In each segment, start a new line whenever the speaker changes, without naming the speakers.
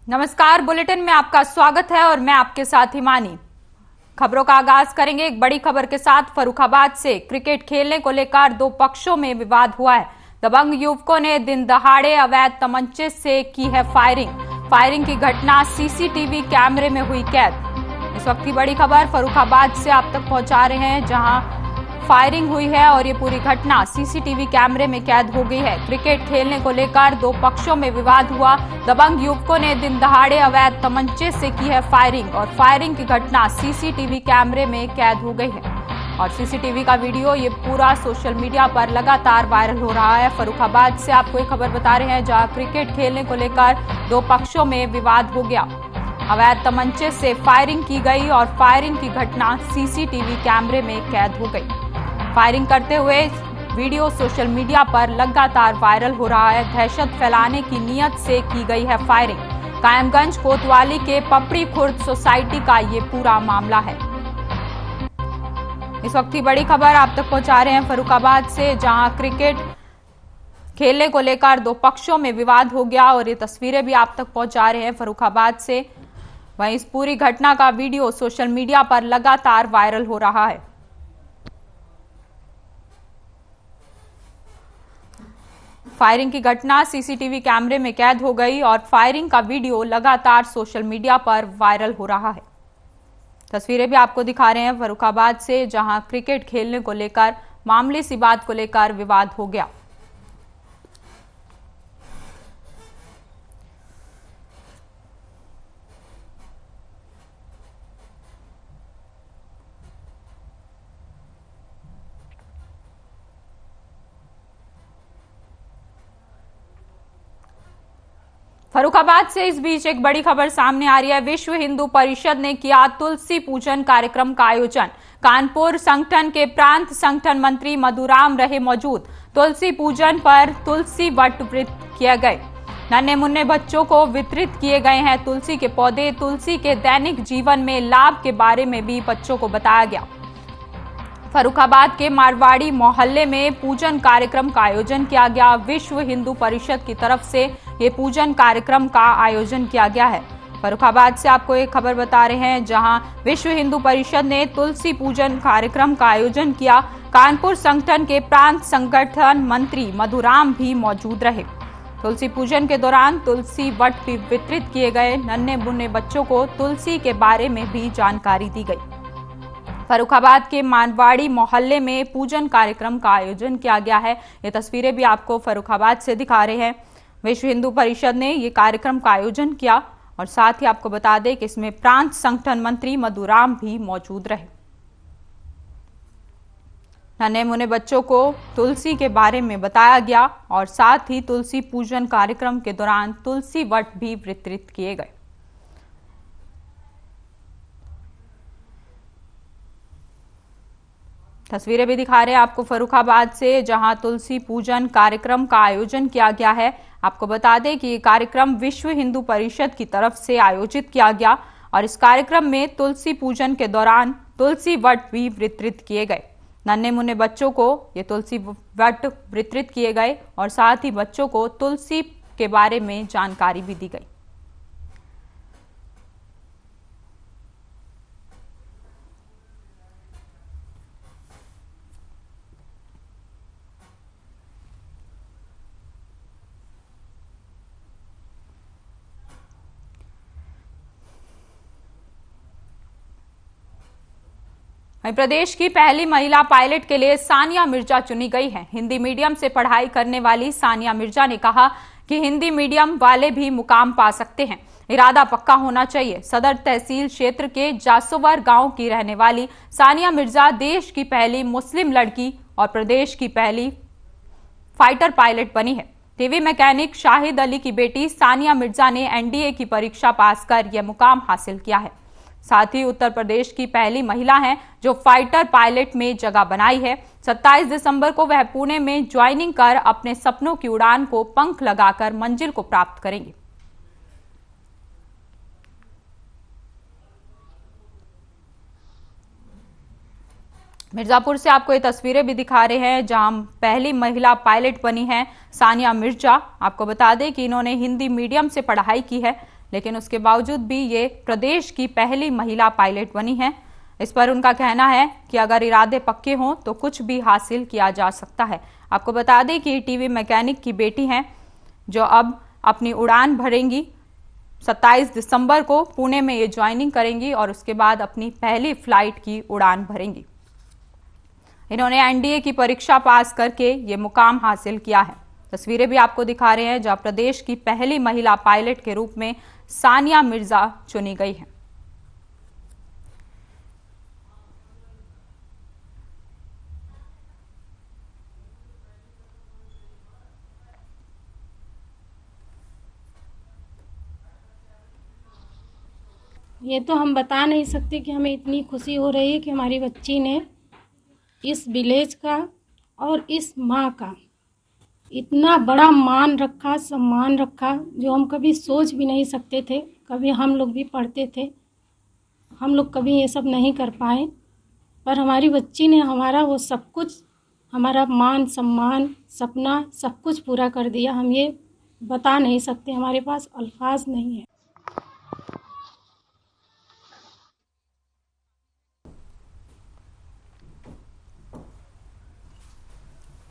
नमस्कार, बुलेटिन में आपका स्वागत है और मैं आपके साथ हिमानी। खबरों का आगाज करेंगे एक बड़ी खबर के साथ। फर्रुखाबाद से क्रिकेट खेलने को लेकर दो पक्षों में विवाद हुआ है। दबंग युवकों ने दिन दहाड़े अवैध तमंचे से की है फायरिंग की घटना सीसीटीवी कैमरे में हुई कैद। इस वक्त की बड़ी खबर फर्रुखाबाद से आप तक पहुंचा रहे हैं, जहां फायरिंग हुई है और ये पूरी घटना सीसीटीवी कैमरे में कैद हो गई है। क्रिकेट खेलने को लेकर दो पक्षों में विवाद हुआ। दबंग युवकों ने दिन दहाड़े अवैध तमंचे से की है फायरिंग और फायरिंग की घटना सीसीटीवी कैमरे में कैद हो गई है और सीसीटीवी का वीडियो ये पूरा सोशल मीडिया पर लगातार वायरल हो रहा है। फर्रुखाबाद से आपको एक खबर बता रहे हैं, जहां क्रिकेट खेलने को लेकर दो पक्षों में विवाद हो गया। अवैध तमंचे से फायरिंग की गई और फायरिंग की घटना सीसीटीवी कैमरे में कैद हो गई। फायरिंग करते हुए वीडियो सोशल मीडिया पर लगातार वायरल हो रहा है। दहशत फैलाने की नीयत से की गई है फायरिंग। कायमगंज कोतवाली के पपड़ी खुर्द सोसाइटी का ये पूरा मामला है। इस वक्त की बड़ी खबर आप तक पहुंचा रहे हैं फर्रुखाबाद से, जहां क्रिकेट खेलने को लेकर दो पक्षों में विवाद हो गया और ये तस्वीरें भी आप तक पहुंचा रहे हैं फर्रुखाबाद से। वहीं इस पूरी घटना का वीडियो सोशल मीडिया पर लगातार वायरल हो रहा है। फायरिंग की घटना सीसीटीवी कैमरे में कैद हो गई और फायरिंग का वीडियो लगातार सोशल मीडिया पर वायरल हो रहा है। तस्वीरें भी आपको दिखा रहे हैं फर्रुखाबाद से, जहां क्रिकेट खेलने को लेकर मामूली सी बात को लेकर विवाद हो गया। फर्रुखाबाद से इस बीच एक बड़ी खबर सामने आ रही है। विश्व हिंदू परिषद ने किया तुलसी पूजन कार्यक्रम का आयोजन। कानपुर संगठन के प्रांत संगठन मंत्री मधुराम रहे मौजूद। तुलसी पूजन पर तुलसी वट वितरित किए गए। नन्हे मुन्ने बच्चों को वितरित किए गए हैं तुलसी के पौधे। तुलसी के दैनिक जीवन में लाभ के बारे में भी बच्चों को बताया गया। फर्रुखाबाद के मारवाड़ी मोहल्ले में पूजन कार्यक्रम का आयोजन किया गया। विश्व हिंदू परिषद की तरफ से ये पूजन कार्यक्रम का आयोजन किया गया है। फर्रुखाबाद से आपको एक खबर बता रहे हैं, जहां विश्व हिंदू परिषद ने तुलसी पूजन कार्यक्रम का आयोजन किया। कानपुर संगठन के प्रांत संगठन मंत्री मधुराम भी मौजूद रहे। तुलसी पूजन के दौरान तुलसी वट भी वितरित किए गए। नन्हे मुन्ने बच्चों को तुलसी के बारे में भी जानकारी दी गई। फर्रुखाबाद के मानवाड़ी मोहल्ले में पूजन कार्यक्रम का आयोजन किया गया है। ये तस्वीरें भी आपको फर्रुखाबाद से दिखा रहे हैं। विश्व हिंदू परिषद ने ये कार्यक्रम का आयोजन किया और साथ ही आपको बता दें कि इसमें प्रांत संगठन मंत्री मधुराम भी मौजूद रहे। नन्हे मुन्ने बच्चों को तुलसी के बारे में बताया गया और साथ ही तुलसी पूजन कार्यक्रम के दौरान तुलसी वट भी वितरित किए गए। तस्वीरें भी दिखा रहे हैं आपको फर्रुखाबाद से, जहां तुलसी पूजन कार्यक्रम का आयोजन किया गया है। आपको बता दें कि ये कार्यक्रम विश्व हिंदू परिषद की तरफ से आयोजित किया गया और इस कार्यक्रम में तुलसी पूजन के दौरान तुलसी वट भी वितरित किए गए। नन्हे मुन्ने बच्चों को ये तुलसी वट वितरित किए गए और साथ ही बच्चों को तुलसी के बारे में जानकारी भी दी गई। प्रदेश की पहली महिला पायलट के लिए सानिया मिर्जा चुनी गई हैं। हिंदी मीडियम से पढ़ाई करने वाली सानिया मिर्जा ने कहा कि हिंदी मीडियम वाले भी मुकाम पा सकते हैं, इरादा पक्का होना चाहिए। सदर तहसील क्षेत्र के जासोवर गांव की रहने वाली सानिया मिर्जा देश की पहली मुस्लिम लड़की और प्रदेश की पहली फाइटर पायलट बनी है। टीवी मैकेनिक शाहिद अली की बेटी सानिया मिर्जा ने एनडीए की परीक्षा पास कर यह मुकाम हासिल किया है। साथ ही उत्तर प्रदेश की पहली महिला हैं जो फाइटर पायलट में जगह बनाई है। 27 दिसंबर को वह पुणे में ज्वाइनिंग कर अपने सपनों की उड़ान को पंख लगाकर मंजिल को प्राप्त करेंगी। मिर्जापुर से आपको ये तस्वीरें भी दिखा रहे हैं, जहां पहली महिला पायलट बनी है सानिया मिर्जा। आपको बता दें कि इन्होंने हिंदी मीडियम से पढ़ाई की है। लेकिन उसके बावजूद भी ये प्रदेश की पहली महिला पायलट बनी है। इस पर उनका कहना है कि अगर इरादे पक्के हों तो कुछ भी हासिल किया जा सकता है। आपको बता दें कि टीवी मैकेनिक की बेटी हैं जो अब अपनी उड़ान भरेंगी। 27 दिसंबर को पुणे में ये ज्वाइनिंग करेंगी और उसके बाद अपनी पहली फ्लाइट की उड़ान भरेंगी। इन्होंने एनडीए की परीक्षा पास करके ये मुकाम हासिल किया है। तस्वीरें भी आपको दिखा रहे हैं जहां प्रदेश की पहली महिला पायलट के रूप में सानिया मिर्जा चुनी गई है।
ये तो हम बता नहीं सकते कि हमें इतनी खुशी हो रही है कि हमारी बच्ची ने इस विलेज का और इस माँ का इतना बड़ा मान रखा, सम्मान रखा, जो हम कभी सोच भी नहीं सकते थे। कभी हम लोग भी पढ़ते थे, हम लोग कभी ये सब नहीं कर पाए, पर हमारी बच्ची ने हमारा वो सब कुछ, हमारा मान सम्मान, सपना सब कुछ पूरा कर दिया। हम ये बता नहीं सकते, हमारे पास अल्फाज नहीं है।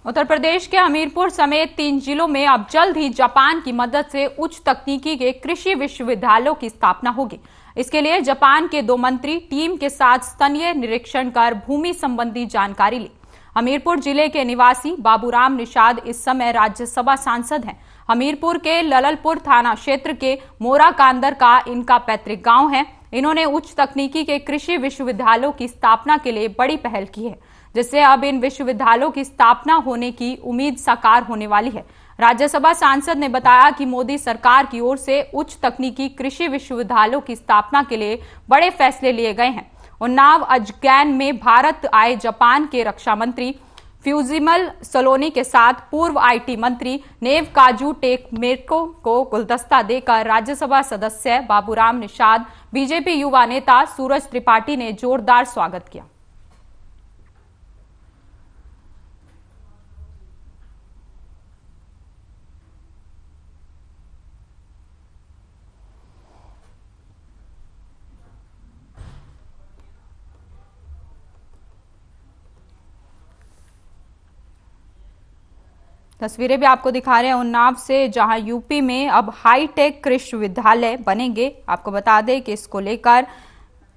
उत्तर प्रदेश के हमीरपुर समेत 3 जिलों में अब जल्द ही जापान की मदद से उच्च तकनीकी के कृषि विश्वविद्यालयों की स्थापना होगी। इसके लिए जापान के 2 मंत्री टीम के साथ स्थलीय निरीक्षण कर भूमि संबंधी जानकारी ली। हमीरपुर जिले के निवासी बाबूराम निषाद इस समय राज्यसभा सांसद हैं। हमीरपुर के लललपुर थाना क्षेत्र के मोरा कांदर का इनका पैतृक गांव है। इन्होंने उच्च तकनीकी के कृषि विश्वविद्यालयों की स्थापना के लिए बड़ी पहल की है, जिससे अब इन विश्वविद्यालयों की स्थापना होने की उम्मीद साकार होने वाली है। राज्यसभा सांसद ने बताया कि मोदी सरकार की ओर से उच्च तकनीकी कृषि विश्वविद्यालयों की स्थापना के लिए बड़े फैसले लिए गए हैं। उन्नाव अजगैन में भारत आए जापान के रक्षा मंत्री फ्यूजिमल सलोनी के साथ पूर्व आईटी मंत्री नेव काजू टेकमेको को गुलदस्ता देकर राज्यसभा सदस्य बाबूराम निषाद, बीजेपी युवा नेता सूरज त्रिपाठी ने जोरदार स्वागत किया। तस्वीरें भी आपको दिखा रहे हैं उन्नाव से, जहां यूपी में अब हाईटेक कृषि विद्यालय बनेंगे। आपको बता दें कि इसको लेकर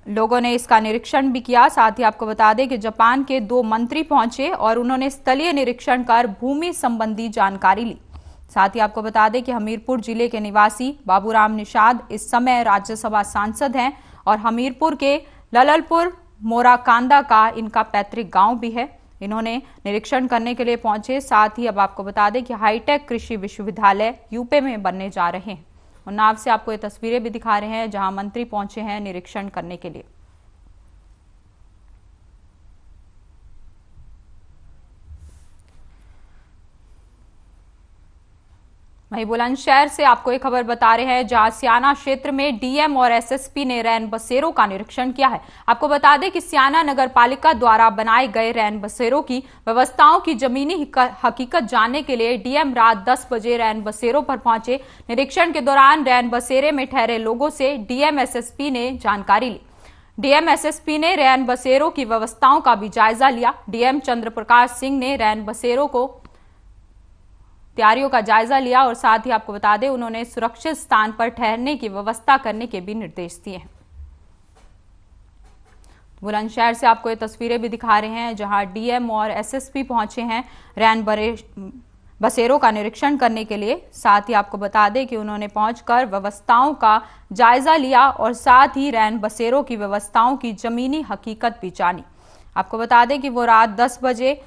लोगों ने इसका निरीक्षण भी किया। साथ ही आपको बता दें कि जापान के 2 मंत्री पहुंचे और उन्होंने स्थलीय निरीक्षण कर भूमि संबंधी जानकारी ली। साथ ही आपको बता दें कि हमीरपुर जिले के निवासी बाबूराम निषाद इस समय राज्यसभा सांसद हैं और हमीरपुर के लललपुर मोराकांदा का इनका पैतृक गांव भी है। इन्होंने निरीक्षण करने के लिए पहुंचे। साथ ही अब आपको बता दें कि हाईटेक कृषि विश्वविद्यालय यूपी में बनने जा रहे हैं। उन्नाव से आपको ये तस्वीरें भी दिखा रहे हैं जहां मंत्री पहुंचे हैं निरीक्षण करने के लिए। वहीं बुलंदशहर से आपको एक खबर बता रहे हैं जहां सियाना क्षेत्र में डीएम और एसएसपी ने रैन बसेरों का निरीक्षण किया है। आपको बता दें कि सियाना नगर पालिका द्वारा बनाए गए रैन बसेरों की व्यवस्थाओं की जमीनी हकीकत जानने के लिए डीएम रात 10 बजे रैन बसेरों पर पहुंचे। निरीक्षण के दौरान रैन बसेरे में ठहरे लोगों से डीएम एसएसपी ने जानकारी ली। डीएम एसएसपी ने रैन बसेरों की व्यवस्थाओं का भी जायजा लिया। डीएम चंद्र प्रकाश सिंह ने रैन बसेरों को तैयारियों का जायजा लिया और साथ ही आपको बता दें उन्होंने सुरक्षित स्थान पर ठहरने की व्यवस्था करने के भी निर्देश दिए हैं। बुलंदशहर से आपको ये तस्वीरें भी दिखा रहे हैं जहां डीएम और एसएसपी पहुंचे हैं रैन बसेरों का निरीक्षण करने के लिए। साथ ही आपको बता दें कि उन्होंने पहुंचकर व्यवस्थाओं का जायजा लिया और साथ ही रैन बसेरों की व्यवस्थाओं की जमीनी हकीकत भी जानी। आपको बता दें कि वो रात 10 बजे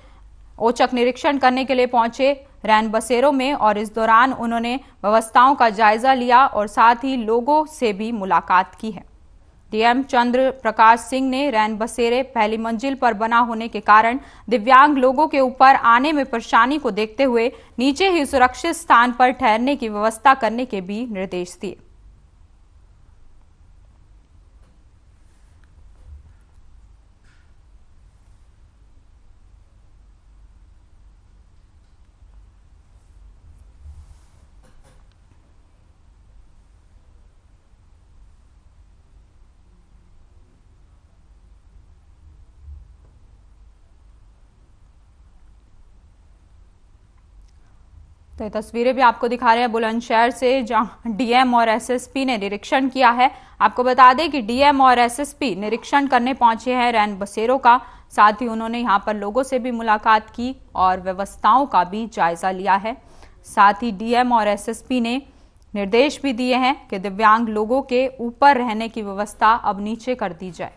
औचक निरीक्षण करने के लिए पहुंचे रैन बसेरों में और इस दौरान उन्होंने व्यवस्थाओं का जायजा लिया और साथ ही लोगों से भी मुलाकात की है। डीएम चंद्र प्रकाश सिंह ने रैन बसेरे पहली मंजिल पर बना होने के कारण दिव्यांग लोगों के ऊपर आने में परेशानी को देखते हुए नीचे ही सुरक्षित स्थान पर ठहरने की व्यवस्था करने के भी निर्देश दिए। तो ये तस्वीरें भी आपको दिखा रहे हैं बुलंदशहर से, जहां डीएम और एसएसपी ने निरीक्षण किया है। आपको बता दें कि डीएम और एसएसपी निरीक्षण करने पहुंचे हैं रैन बसेरों का। साथ ही उन्होंने यहां पर लोगों से भी मुलाकात की और व्यवस्थाओं का भी जायजा लिया है। साथ ही डीएम और एसएसपी ने निर्देश भी दिए हैं कि दिव्यांग लोगों के ऊपर रहने की व्यवस्था अब नीचे कर दी जाए।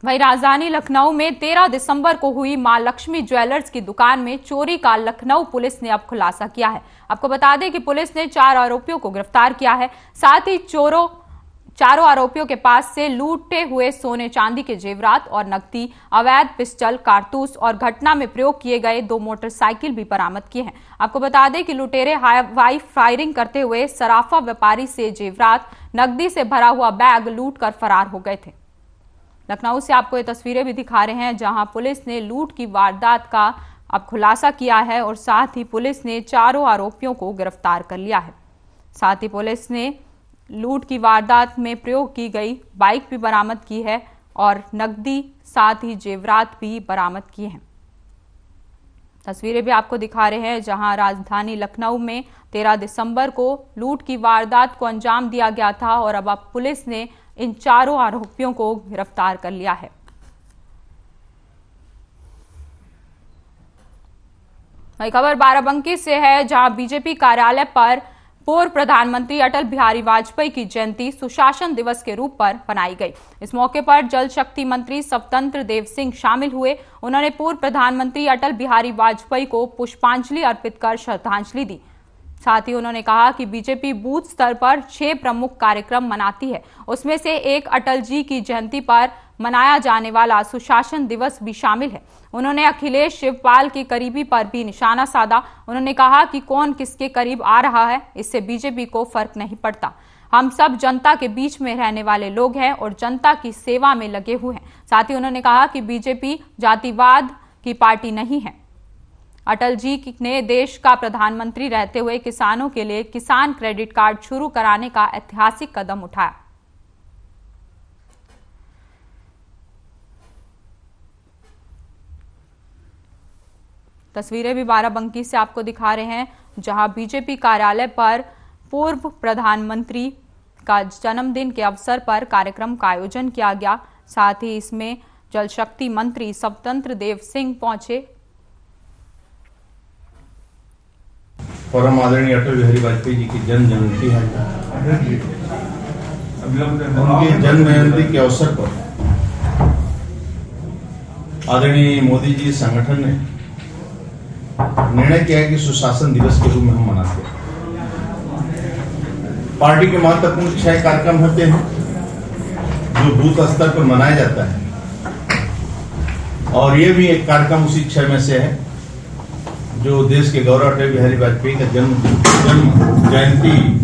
वहीं राजधानी लखनऊ में 13 दिसंबर को हुई मां लक्ष्मी ज्वेलर्स की दुकान में चोरी का लखनऊ पुलिस ने अब खुलासा किया है। आपको बता दें कि पुलिस ने 4 आरोपियों को गिरफ्तार किया है। साथ ही चारों आरोपियों के पास से लूटे हुए सोने चांदी के जेवरात और नकदी, अवैध पिस्टल, कारतूस और घटना में प्रयोग किए गए 2 मोटरसाइकिल भी बरामद किए हैं। आपको बता दें कि लुटेरे हवाई फायरिंग करते हुए सराफा व्यापारी से जेवरात, नकदी से भरा हुआ बैग लूट कर फरार हो गए थे। लखनऊ से आपको ये तस्वीरें भी दिखा रहे हैं, जहां पुलिस ने लूट की वारदात का अब खुलासा किया है और साथ ही पुलिस ने चारों आरोपियों को गिरफ्तार कर लिया है। साथ ही पुलिस ने लूट की वारदात में प्रयोग की गई बाइक भी बरामद की है और नकदी साथ ही जेवरात भी बरामद किए हैं। तस्वीरें भी आपको दिखा रहे हैं, जहां राजधानी लखनऊ में 13 दिसंबर को लूट की वारदात को अंजाम दिया गया था और अब पुलिस ने इन चारों आरोपियों को गिरफ्तार कर लिया है। वही खबर बाराबंकी से है, जहां बीजेपी कार्यालय पर पूर्व प्रधानमंत्री अटल बिहारी वाजपेयी की जयंती सुशासन दिवस के रूप पर मनाई गई। इस मौके पर जल शक्ति मंत्री स्वतंत्र देव सिंह शामिल हुए। उन्होंने पूर्व प्रधानमंत्री अटल बिहारी वाजपेयी को पुष्पांजलि अर्पित कर श्रद्धांजलि दी। साथ ही उन्होंने कहा कि बीजेपी बूथ स्तर पर 6 प्रमुख कार्यक्रम मनाती है, उसमें से एक अटल जी की जयंती पर मनाया जाने वाला सुशासन दिवस भी शामिल है। उन्होंने अखिलेश शिवपाल की करीबी पर भी निशाना साधा। उन्होंने कहा कि कौन किसके करीब आ रहा है, इससे बीजेपी को फर्क नहीं पड़ता। हम सब जनता के बीच में रहने वाले लोग हैं और जनता की सेवा में लगे हुए हैं। साथ ही उन्होंने कहा कि बीजेपी जातिवाद की पार्टी नहीं है। अटल जी ने देश का प्रधानमंत्री रहते हुए किसानों के लिए किसान क्रेडिट कार्ड शुरू कराने का ऐतिहासिक कदम उठाया। तस्वीरें भी बाराबंकी से आपको दिखा रहे हैं, जहां बीजेपी कार्यालय पर पूर्व प्रधानमंत्री का जन्मदिन के अवसर पर कार्यक्रम का आयोजन किया गया। साथ ही इसमें जल शक्ति मंत्री स्वतंत्र देव सिंह पहुंचे।
परम आदरणीय अटल बिहारी वाजपेयी जी की जन्म जयंती है। उनकी जन्म जयंती के अवसर पर आदरणीय मोदी जी संगठन ने निर्णय किया है कि सुशासन दिवस के रूप में हम मनाते हैं। पार्टी के महत्वपूर्ण 6 कार्यक्रम होते हैं जो बूथ स्तर पर मनाया जाता है और ये भी एक कार्यक्रम उसी 6 में से है जो देश के गौरव अटल बिहारी वाजपेयी का जन्म जयंती।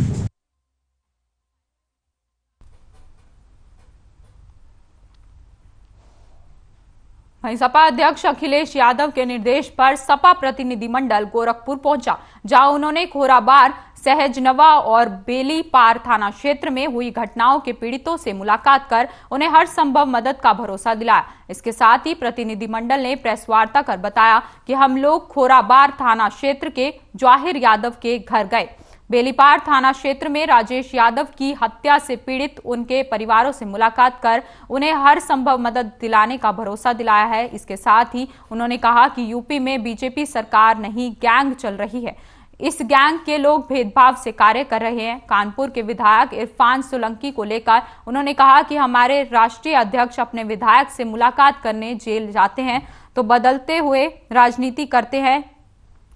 वहीं सपा अध्यक्ष अखिलेश यादव के निर्देश पर सपा प्रतिनिधिमंडल गोरखपुर पहुंचा, जहां उन्होंने खोराबार, सहजनवा और बेलीपार थाना क्षेत्र में हुई घटनाओं के पीड़ितों से मुलाकात कर उन्हें हर संभव मदद का भरोसा दिलाया। इसके साथ ही प्रतिनिधिमंडल ने प्रेस वार्ता कर बताया कि हम लोग खोराबार थाना क्षेत्र के जवाहिर यादव के घर गए। बेलीपार थाना क्षेत्र में राजेश यादव की हत्या से पीड़ित उनके परिवारों से मुलाकात कर उन्हें हर संभव मदद दिलाने का भरोसा दिलाया है। इसके साथ ही उन्होंने कहा कि यूपी में बीजेपी सरकार नहीं, गैंग चल रही है। इस गैंग के लोग भेदभाव से कार्य कर रहे हैं। कानपुर के विधायक इरफान सोलंकी को लेकर उन्होंने कहा कि हमारे राष्ट्रीय अध्यक्ष अपने विधायक से मुलाकात करने जेल जाते हैं तो बदलते हुए राजनीति करते हैं।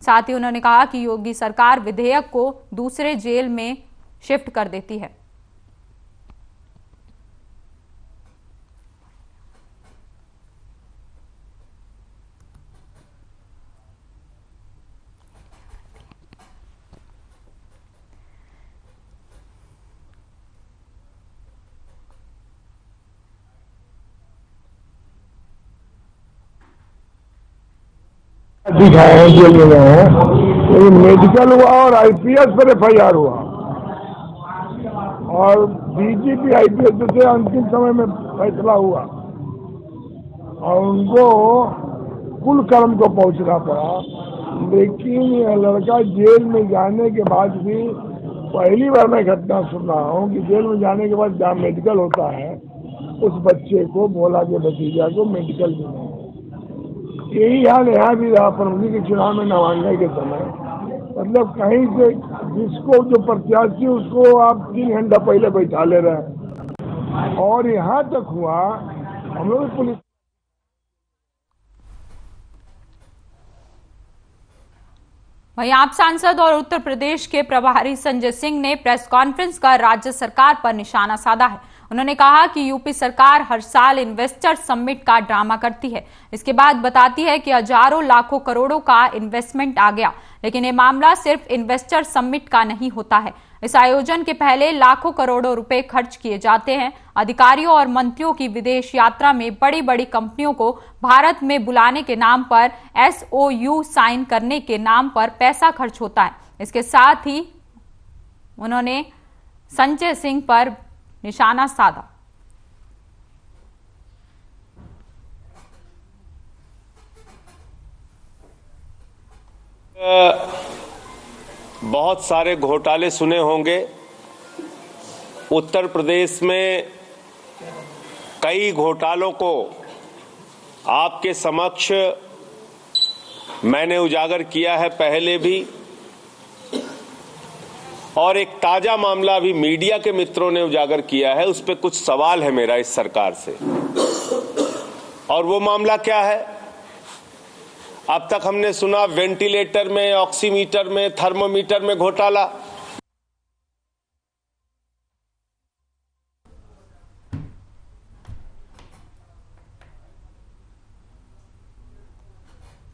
साथ ही उन्होंने कहा कि योगी सरकार विधेयक को दूसरे जेल में शिफ्ट कर देती है।
दिखाए जेल में गए हैं, लेकिन मेडिकल हुआ और आईपीएस पर एफआईआर हुआ और डीजीपी आईपीएस से अंतिम समय में फैसला हुआ और उनको कुल कर्म को पहुंचना पड़ा। लेकिन यह लड़का जेल में जाने के बाद भी, पहली बार मैं घटना सुन रहा हूँ कि जेल में जाने के बाद जहाँ मेडिकल होता है उस बच्चे को, भोला के भतीजा को मेडिकल मिला। यही हाल यहाँ भी रहा प्रमुख जी के चुनाव में नामांकन के समय। मतलब कहीं से जिसको जो प्रत्याशी उसको आप 3 घंटा पहले बैठा ले रहे हैं। और यहाँ तक हुआ हम लोग पुलिस
वहीं आप सांसद और उत्तर प्रदेश के प्रभारी संजय सिंह ने प्रेस कॉन्फ्रेंस कर राज्य सरकार पर निशाना साधा है। उन्होंने कहा कि यूपी सरकार हर साल इन्वेस्टर समिट का ड्रामा करती है, इसके बाद बताती है कि हजारों लाखों करोड़ों का इन्वेस्टमेंट आ गया, लेकिन ये मामला सिर्फ इन्वेस्टर समिट का नहीं होता है। इस आयोजन के पहले लाखों करोड़ों रुपए खर्च किए जाते हैं। अधिकारियों और मंत्रियों की विदेश यात्रा में बड़ी बड़ी कंपनियों को भारत में बुलाने के नाम पर, SOU साइन करने के नाम पर पैसा खर्च होता है। इसके साथ ही उन्होंने संजय सिंह पर निशाना साधा।
बहुत सारे घोटाले सुने होंगे। उत्तर प्रदेश में कई घोटालों को आपके समक्ष मैंने उजागर किया है पहले भी, और एक ताजा मामला भी मीडिया के मित्रों ने उजागर किया है। उस पर कुछ सवाल है मेरा इस सरकार से, और वो मामला क्या है? अब तक हमने सुना वेंटिलेटर में, ऑक्सीमीटर में, थर्मोमीटर में घोटाला।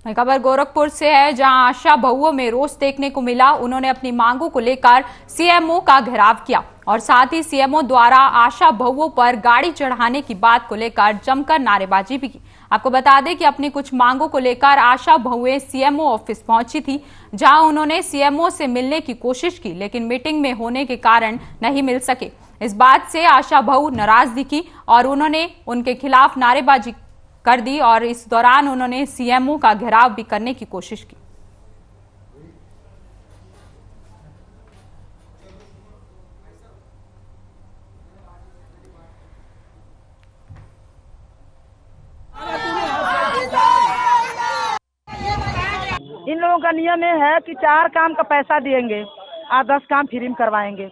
खबर गोरखपुर से है, जहां आशा बहुओं में रोष देखने को मिला। उन्होंने अपनी मांगों को लेकर सीएमओ का घेराव किया और साथ ही सीएमओ द्वारा आशा बहुओं पर गाड़ी चढ़ाने की बात को लेकर जमकर नारेबाजी भी की। आपको बता दें कि अपनी कुछ मांगों को लेकर आशा बहुएं सीएमओ ऑफिस पहुंची थी, जहां उन्होंने सीएमओ से मिलने की कोशिश की, लेकिन मीटिंग में होने के कारण नहीं मिल सके। इस बात से आशा बहु नाराज दिखी और उन्होंने उनके खिलाफ नारेबाजी कर दी और इस दौरान उन्होंने सीएमओ का घेराव भी करने की कोशिश की।
इन लोगों का नियम ये है कि 4 काम का पैसा देंगे और 10 काम फ्री में करवाएंगे।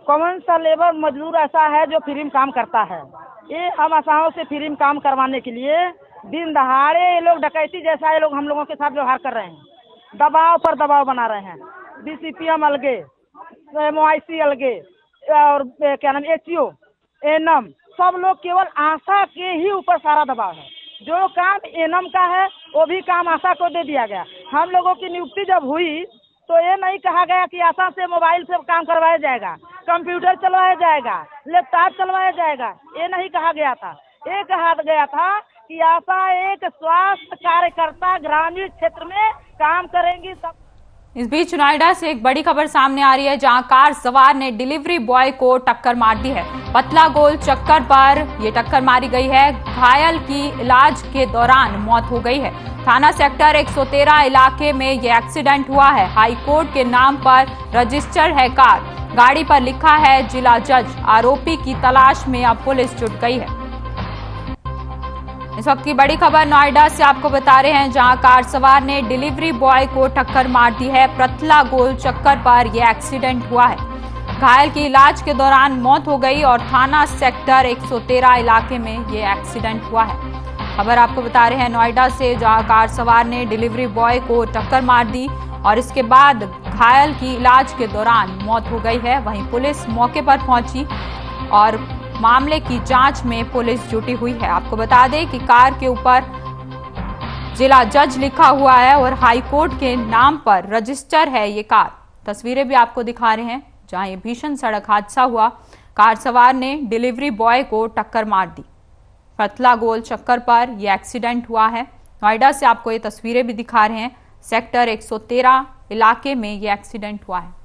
कौन सा लेबर मजदूर ऐसा है जो फ्री में काम करता है? ये हम आसाओं से फ्री में काम करवाने के लिए दिन दहाड़े ये लोग डकैती जैसा ये लोग हम लोगों के साथ व्यवहार कर रहे हैं। दबाव पर दबाव बना रहे हैं। DCPM अलगे, MOIC अलगे, और क्या नाम HO, एनम, सब लोग केवल आशा के ही ऊपर सारा दबाव है। जो काम एनम का है वो भी काम आशा को दे दिया गया। हम लोगों की नियुक्ति जब हुई तो ये नहीं कहा गया कि आशा से मोबाइल से काम करवाया जाएगा, कंप्यूटर चलवाया जाएगा, लैपटॉप चलवाया जाएगा, ये नहीं कहा गया था। ये कहा गया था कि आशा एक स्वास्थ्य कार्यकर्ता ग्रामीण क्षेत्र में काम करेंगी। सब
इस बीच नोएडा से एक बड़ी खबर सामने आ रही है, जहां कार सवार ने डिलीवरी बॉय को टक्कर मार दी है। पतला गोल चक्कर पर ये टक्कर मारी गई है। घायल की इलाज के दौरान मौत हो गई है। थाना सेक्टर 113 इलाके में ये एक्सीडेंट हुआ है। हाई कोर्ट के नाम पर रजिस्टर है कार, गाड़ी पर लिखा है जिला जज। आरोपी की तलाश में अब पुलिस जुट गई है। इस वक्त की बड़ी खबर नोएडा से आपको बता रहे हैं, जहां कार सवार ने डिलीवरी बॉय को टक्कर मार दी है। पतला गोल चक्कर पर यह एक्सीडेंट हुआ है। घायल की इलाज के दौरान मौत हो गई और थाना सेक्टर 113 इलाके में यह एक्सीडेंट हुआ है। खबर आपको बता रहे हैं नोएडा से, जहां कार सवार ने डिलीवरी बॉय को टक्कर मार दी और इसके बाद घायल की इलाज के दौरान मौत हो गई है। वहीं पुलिस मौके पर पहुंची और मामले की जांच में पुलिस जुटी हुई है। आपको बता दें कि कार के ऊपर जिला जज लिखा हुआ है और हाई कोर्ट के नाम पर रजिस्टर है ये कार। तस्वीरें भी आपको दिखा रहे हैं, जहां ये भीषण सड़क हादसा हुआ। कार सवार ने डिलीवरी बॉय को टक्कर मार दी। पतला गोल चक्कर पर यह एक्सीडेंट हुआ है। नोएडा से आपको ये तस्वीरें भी दिखा रहे हैं। सेक्टर 113 इलाके में यह एक्सीडेंट हुआ है।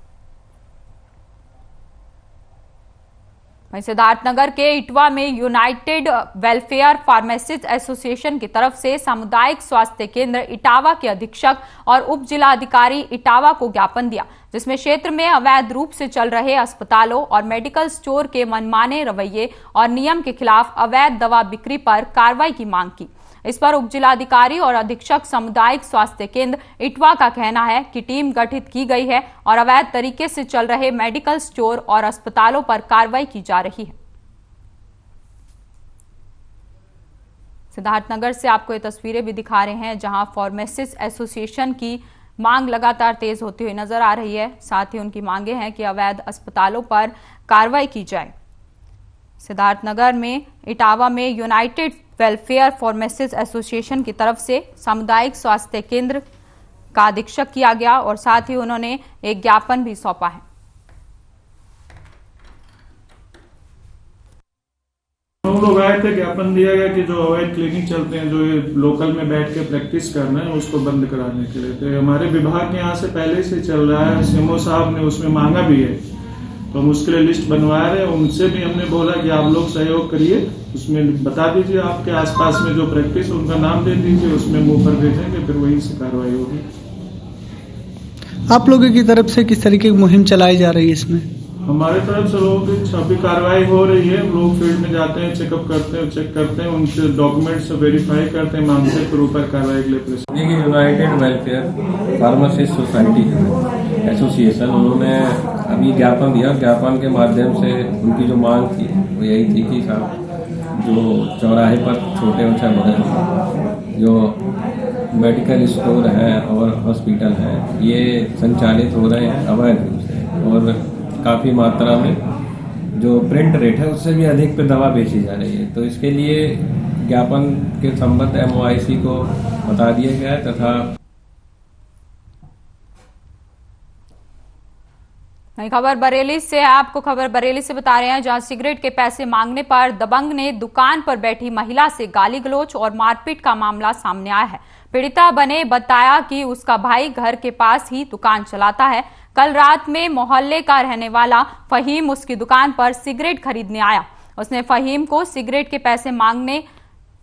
वहीं सिद्धार्थनगर के इटवा में यूनाइटेड वेलफेयर फार्मासिस्ट एसोसिएशन की तरफ से सामुदायिक स्वास्थ्य केंद्र इटावा के अधीक्षक और उप जिलाधिकारी इटावा को ज्ञापन दिया, जिसमें क्षेत्र में अवैध रूप से चल रहे अस्पतालों और मेडिकल स्टोर के मनमाने रवैये और नियम के खिलाफ अवैध दवा बिक्री पर कार्रवाई की मांग की। इस पर उप जिलाधिकारी और अधीक्षक सामुदायिक स्वास्थ्य केंद्र इटवा का कहना है कि टीम गठित की गई है और अवैध तरीके से चल रहे मेडिकल स्टोर और अस्पतालों पर कार्रवाई की जा रही है। सिद्धार्थनगर से आपको ये तस्वीरें भी दिखा रहे हैं, जहां फार्मासिस्ट एसोसिएशन की मांग लगातार तेज होती हुई नजर आ रही है। साथ ही उनकी मांगे हैं कि अवैध अस्पतालों पर कार्रवाई की जाए। सिद्धार्थनगर में इटावा में यूनाइटेड वेलफेयर फार्मासिस्ट एसोसिएशन की तरफ से सामुदायिक स्वास्थ्य केंद्र का अधीक्षक किया गया और साथ ही उन्होंने एक ज्ञापन भी सौंपा है।
हम लोग आए थे, ज्ञापन दिया गया कि जो अवैध क्लिनिक चलते हैं, जो ये लोकल में बैठ के प्रैक्टिस करना है, उसको बंद कराने के लिए। तो हमारे विभाग के यहाँ से पहले से चल रहा है, सीएमओ साहब ने उसमें मांगा भी है, तो हम उसके लिए लिस्ट बनवा रहे हैं। उनसे भी हमने बोला कि आप लोग सहयोग करिए, उसमें बता दीजिए आपके आसपास में जो प्रैक्टिस, उनका नाम दे दीजिए, उसमें मुंह पर भेजेंगे, फिर वहीं से कार्रवाई होगी।
आप लोगों की तरफ से किस तरीके की मुहिम चलाई जा रही है इसमें?
हमारे तरफ से लोगों की अभी कार्रवाई हो रही है। लोग फील्ड में जाते हैं, चेकअप करते हैं, चेक करते हैं, उनके डॉक्यूमेंट्स वेरीफाई करते हैं, मांगते फिर ऊपर कार्रवाई के लिए प्रेस।
देखिए, United welfare pharmacist society association, उन्होंने अभी ज्ञापन दिया। ज्ञापन के माध्यम से उनकी जो मांग थी वो यही थी कि साहब जो चौराहे पर छोटे और बड़े जो मेडिकल स्टोर हैं और हॉस्पिटल हैं, ये संचालित हो रहे हैं अवैध रूप से, और काफ़ी मात्रा में जो प्रिंट रेट है उससे भी अधिक पे दवा बेची जा रही है। तो इसके लिए ज्ञापन के संबंध MOIC को बता दिया गया है तथा
नई खबर बरेली से है। आपको खबर बरेली से बता रहे हैं, जहां सिगरेट के पैसे मांगने पर दबंग ने दुकान पर बैठी महिला से गाली गलौज और मारपीट का मामला सामने आया है। पीड़िता बने बताया कि उसका भाई घर के पास ही दुकान चलाता है। कल रात में मोहल्ले का रहने वाला फहीम उसकी दुकान पर सिगरेट खरीदने आया। उसने फहीम को सिगरेट के पैसे मांगने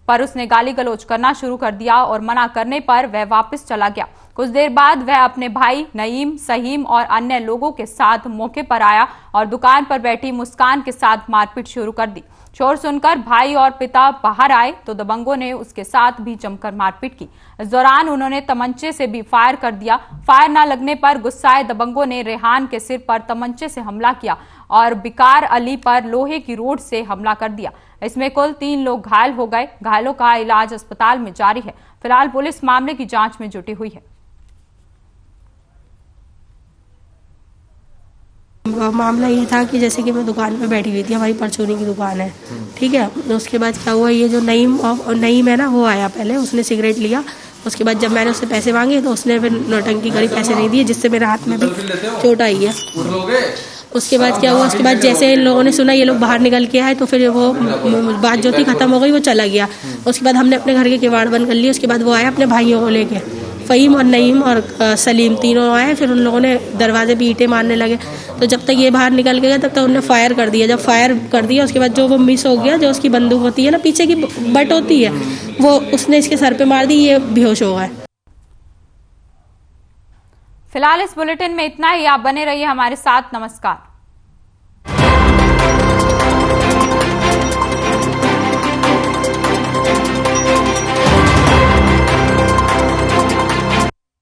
पर उसने गाली गलौज करना शुरू कर दिया और मना करने पर वह वापस चला गया। कुछ देर बाद वह अपने भाई नईम, सहीम और अन्य लोगों के साथ मौके पर आया और दुकान पर बैठी मुस्कान के साथ मारपीट शुरू कर दी। शोर सुनकर भाई और पिता बाहर आए तो दबंगों ने उसके साथ भी जमकर मारपीट की। इस दौरान उन्होंने तमंचे से भी फायर कर दिया। फायर न लगने पर गुस्साए दबंगों ने रेहान के सिर पर तमंचे से हमला किया और बिकार अली पर लोहे की रोड से हमला कर दिया। इसमें कुल 3 लोग घायल हो गए। घायलों का इलाज अस्पताल में जारी है। फिलहाल पुलिस मामले की जांच में जुटी हुई है।
मामला ये था कि जैसे कि मैं दुकान पे बैठी हुई थी, हमारी परचूनी की दुकान है, ठीक है। उसके बाद क्या हुआ, ये जो नईम है ना, वो आया पहले, उसने सिगरेट लिया। उसके बाद जब मैंने उससे पैसे मांगे तो उसने फिर नौटंकी करी, पैसे नहीं दिए, जिससे मेरे हाथ में भी चोट आई है। उसके बाद क्या हुआ, उसके बाद जैसे इन लोगों ने सुना ये लोग बाहर निकल के आए तो फिर वो बात जो थी खत्म हो गई, वो चला गया। उसके बाद हमने अपने घर के किवाड़ बंद कर लिए। उसके बाद वो आया अपने भाइयों को लेके, फ़हीम और नईम और सलीम तीनों आए। फिर उन लोगों ने दरवाजे पे ईंटें मारने लगे। तो जब तक ये बाहर निकल गया तब तक उन्होंने फायर कर दिया। जब फायर कर दिया उसके बाद जो वो मिस हो गया, जो उसकी बंदूक होती है ना, पीछे की बट होती है, वो उसने इसके सर पे मार दी, ये बेहोश हो गए।
फिलहाल इस बुलेटिन में इतना ही। आप बने रहिए हमारे साथ। नमस्कार।